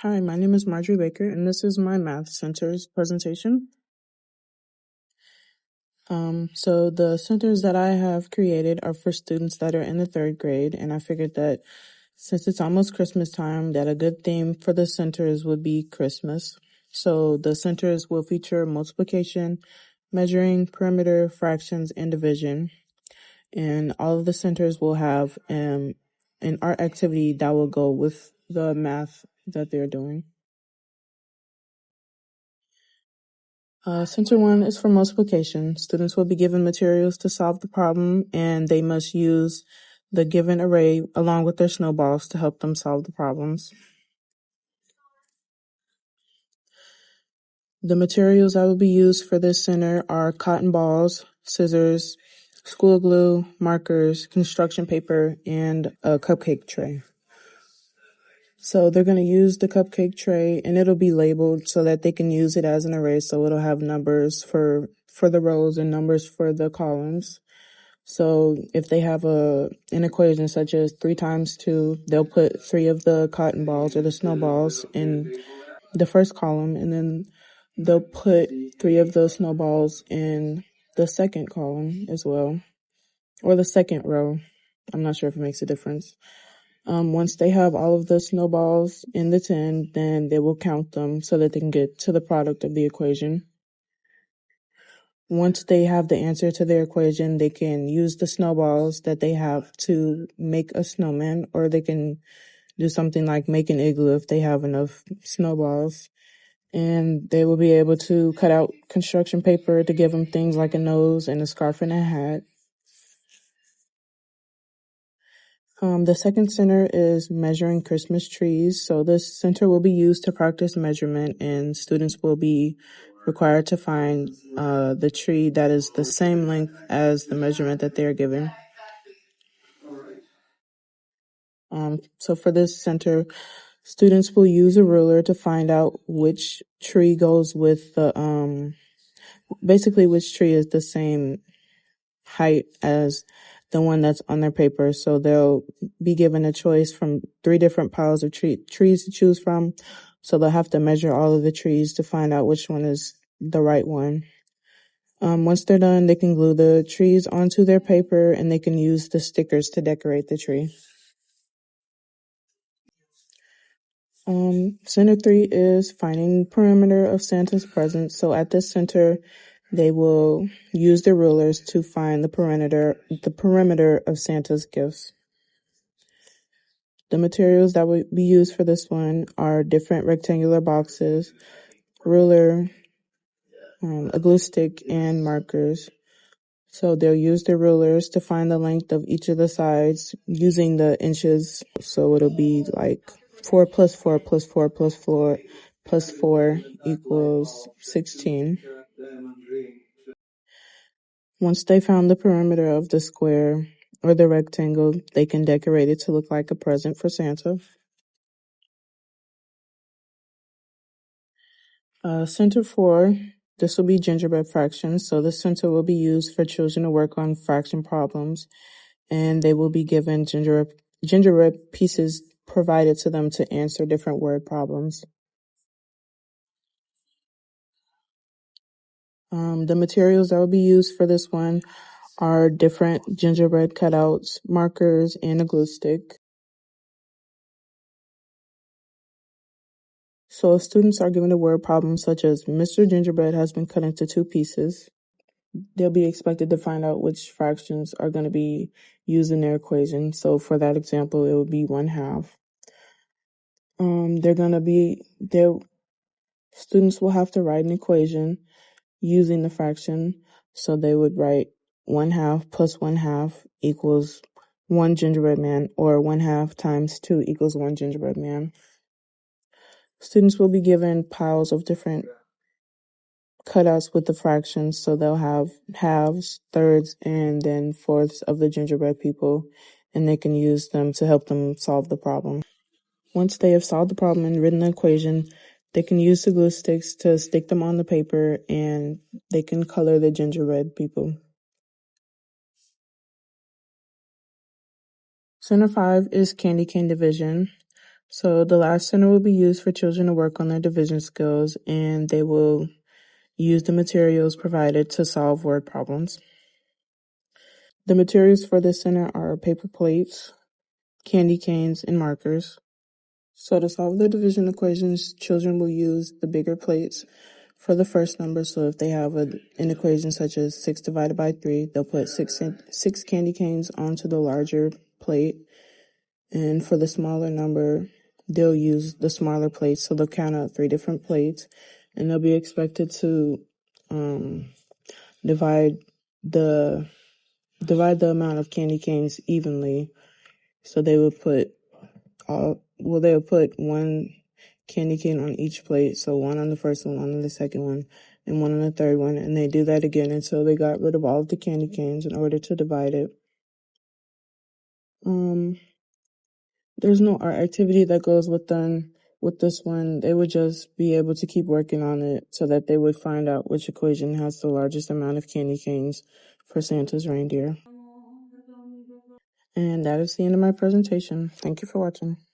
Hi, my name is Marjorie Baker, and this is my Math Center's presentation. So the centers that I have created are for students that are in the 3rd grade, and I figured that since it's almost Christmas time, that a good theme for the centers would be Christmas. So the centers will feature multiplication, measuring, perimeter, fractions, and division. And all of the centers will have an art activity that will go with the math that they're doing. Center 1 is for multiplication. Students will be given materials to solve the problem, and they must use the given array along with their snowballs to help them solve the problems. The materials that will be used for this center are cotton balls, scissors, school glue, markers, construction paper, and a cupcake tray. So they're going to use the cupcake tray, and it'll be labeled so that they can use it as an array. So it'll have numbers for the rows and numbers for the columns. So if they have an equation such as 3 times 2, they'll put 3 of the cotton balls or the snowballs in the first column, and then they'll put 3 of those snowballs in the second column as well, or the second row. I'm not sure if it makes a difference. Once they have all of the snowballs in the tin, then they will count them so that they can get to the product of the equation. Once they have the answer to their equation, they can use the snowballs that they have to make a snowman, or they can do something like make an igloo if they have enough snowballs. And they will be able to cut out construction paper to give them things like a nose and a scarf and a hat. The second center is measuring Christmas trees. So this center will be used to practice measurement, and students will be required to find the tree that is the same length as the measurement that they're given. So for this center, students will use a ruler to find out which tree goes with the, basically which tree is the same height as the one that's on their paper. So they'll be given a choice from 3 different piles of trees to choose from. So they'll have to measure all of the trees to find out which one is the right one. Once they're done, they can glue the trees onto their paper, and they can use the stickers to decorate the tree. Center 3 is finding perimeter of Santa's presents. So at this center, they will use their rulers to find the perimeter of Santa's gifts. The materials that will be used for this one are different rectangular boxes, ruler, a glue stick, and markers. So they'll use their rulers to find the length of each of the sides using the inches. So it'll be like 4 plus 4 plus 4 plus 4 plus 4 equals 16. Once they found the perimeter of the square or the rectangle, they can decorate it to look like a present for Santa. Center 4, this will be gingerbread fractions. So this center will be used for children to work on fraction problems, and they will be given gingerbread pieces provided to them to answer different word problems. The materials that will be used for this one are different gingerbread cutouts, markers, and a glue stick. So if students are given a word problem such as Mr. Gingerbread has been cut into 2 pieces, they'll be expected to find out which fractions are going to be used in their equation. So for that example, it would be 1/2. Students will have to write an equation using the fraction. So they would write 1/2 plus 1/2 equals 1 gingerbread man, or 1/2 times 2 equals 1 gingerbread man. Students will be given piles of different cutouts with the fractions, so they'll have halves, thirds, and then fourths of the gingerbread people, and they can use them to help them solve the problem. Once they have solved the problem and written the equation, they can use the glue sticks to stick them on the paper, and they can color the gingerbread people. Center 5 is candy cane division. So the last center will be used for children to work on their division skills, and they will use the materials provided to solve word problems. The materials for this center are paper plates, candy canes, and markers. So to solve the division equations, children will use the bigger plates for the first number. So if they have an equation such as 6 divided by 3, they'll put six candy canes onto the larger plate. And for the smaller number, they'll use the smaller plates. So they'll count out 3 different plates, and they'll be expected to divide the amount of candy canes evenly. So they would put one candy cane on each plate. So one on the first one on the second one, and one on the third one. And they do that again until they got rid of all of the candy canes in order to divide it. There's no art activity that goes with them. With this one, they would just be able to keep working on it so that they would find out which equation has the largest amount of candy canes for Santa's reindeer. And that is the end of my presentation. Thank you for watching.